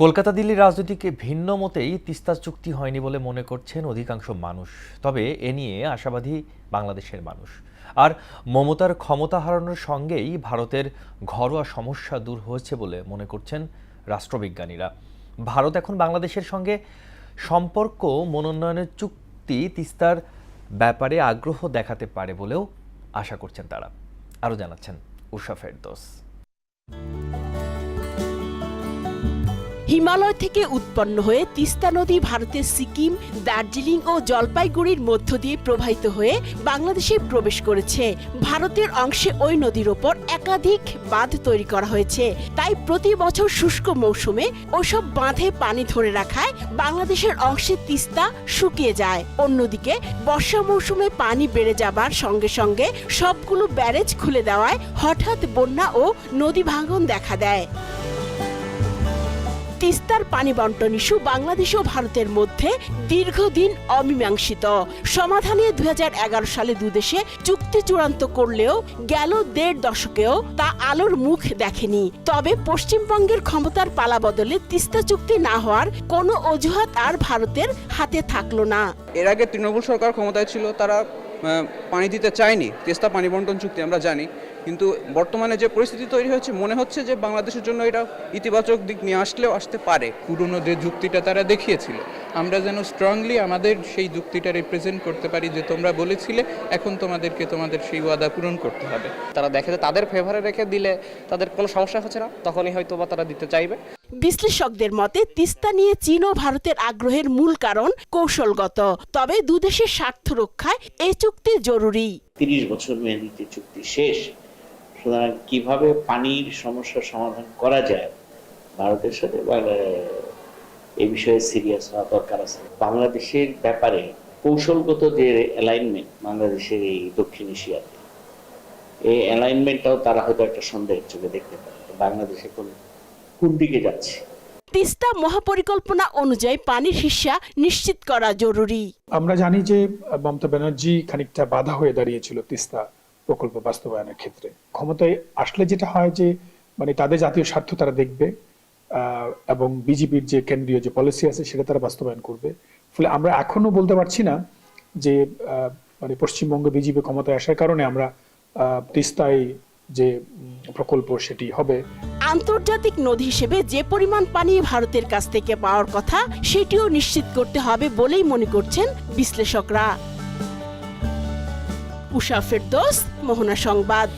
কলকাতা দিল্লির রাজনীতিকে ভিন্ন মতেই তিস্তা চুক্তি হয়নি বলে মনে করছেন অধিকাংশ মানুষ। তবে এ নিয়ে আশাবাদী বাংলাদেশের মানুষ। আর মমতার ক্ষমতা হারানোর সঙ্গেই ভারতের ঘরোয়া সমস্যা দূর হয়েছে বলে মনে করছেন রাষ্ট্রবিজ্ঞানীরা। ভারত এখন বাংলাদেশের সঙ্গে সম্পর্ক মনোনয়নের চুক্তি তিস্তার ব্যাপারে আগ্রহ দেখাতে পারে বলেও আশা করছেন তারা। আরও জানাচ্ছেন উষা ফেরদৌস। হিমালয় থেকে উৎপন্ন হয়ে তিস্তা নদী ভারতের সিকিম, দার্জিলিং ও জলপাইগুড়ির মধ্য দিয়ে প্রবাহিত হয়ে বাংলাদেশে প্রবেশ করেছে। ভারতের অংশে ওই নদীর ওপর একাধিক বাঁধ তৈরি করা হয়েছে। তাই প্রতি বছর শুষ্ক মৌসুমে ওসব বাঁধে পানি ধরে রাখায় বাংলাদেশের অংশে তিস্তা শুকিয়ে যায়। অন্যদিকে বর্ষা মৌসুমে পানি বেড়ে যাবার সঙ্গে সঙ্গে সবগুলো ব্যারেজ খুলে দেওয়ায় হঠাৎ বন্যা ও নদী ভাঙন দেখা দেয়। তিস্তার পানি বন্টন ইস্যু বাংলাদেশ ও ভারতের মধ্যে দীর্ঘদিন অমীমাংসিত। সমাধানে 2011 সালে দুদেশে চুক্তি চূড়ান্ত করলেও গেল 1.5 দশকেও তা আলোর মুখ দেখেনি। তবে পশ্চিমবঙ্গের ক্ষমতার পালাবদলে তিস্তা চুক্তি না হওয়ার কোনো অজুহাত আর ভারতের হাতে থাকলো না। এর আগে তৃণমূল সরকার ক্ষমতায় ছিল, তারা পানি দিতে চায়নি। তিস্তা পানি বন্টন চুক্তি আমরা জানি, কিন্তু বর্তমানে যে পরিস্থিতি তৈরি হয়েছে মনে হচ্ছে যে বাংলাদেশের জন্য এটা ইতিবাচক দিক নিয়ে আসতে পারে। পুরনো যে যুক্তিটা তারা দেখিয়েছিল, আমরা যেন স্ট্রংলি আমাদের সেই যুক্তিটা রিপ্রেজেন্ট করতে পারি যে তোমরা বলেছিলে, এখন তোমাদেরকে তোমাদের সেই ওয়াদা পূরণ করতে হবে। তারা দেখে যে তাদের ফেভারে রেখে দিলে তাদের কোনো সমস্যা হচ্ছে না, তখনই হয়তো বা তারা দিতে চাইবে। বিশ্লেষকদের মতে তিস্তা নিয়ে চীন ও ভারতের আগ্রহের মূল কারণ কৌশলগত। তবে দুদেশের স্বার্থ রক্ষায় এই চুক্তি জরুরি। 30 বছর মেয়াদী চুক্তি শেষ, সুতরাং কিভাবে পানির সমস্যার সমাধান করা যায় ভারতের সাথে এই বিষয়ে সিরিয়াস হওয়া দরকার আছে। বাংলাদেশের ব্যাপারে কৌশলগত যে অ্যালাইনমেন্ট বাংলাদেশের এই দক্ষিণ এশিয়াতে, এই অ্যালাইনমেন্টটাও তারা হয়তো একটা সন্দেহের চোখে দেখতে পারে বাংলাদেশে কোন দিকে যাচ্ছে। তিস্তা মহাপরিকল্পনা অনুযায়ী পানির হিস্যা নিশ্চিত করা জরুরি। আমরা জানি যে মমতা ব্যানার্জি খানিকটা বাধা হয়ে দাঁড়িয়েছিল তিস্তা প্রকল্প বাস্তবায়নের ক্ষেত্রে। ক্ষমতায় আসলে যেটা হয় যে তাদের জাতীয় স্বার্থ তারা দেখবে এবং বিজেপির যে কেন্দ্রীয় যে পলিসি আছে সেটা তারা বাস্তবায়ন করবে। ফলে আমরা এখনো বলতে পারছি না যে পশ্চিমবঙ্গ বিজেপি ক্ষমতায় আসার কারণে আমরা তিস্তায় যে প্রকল্প সেটি হবে। আন্তর্জাতিক নদী হিসেবে যে পরিমাণ পানি ভারতের কাছ থেকে পাওয়ার কথা সেটিও নিশ্চিত করতে হবে বলেই মনে করছেন বিশ্লেষকরা। উষা ফেরদৌস, মোহনা সংবাদ।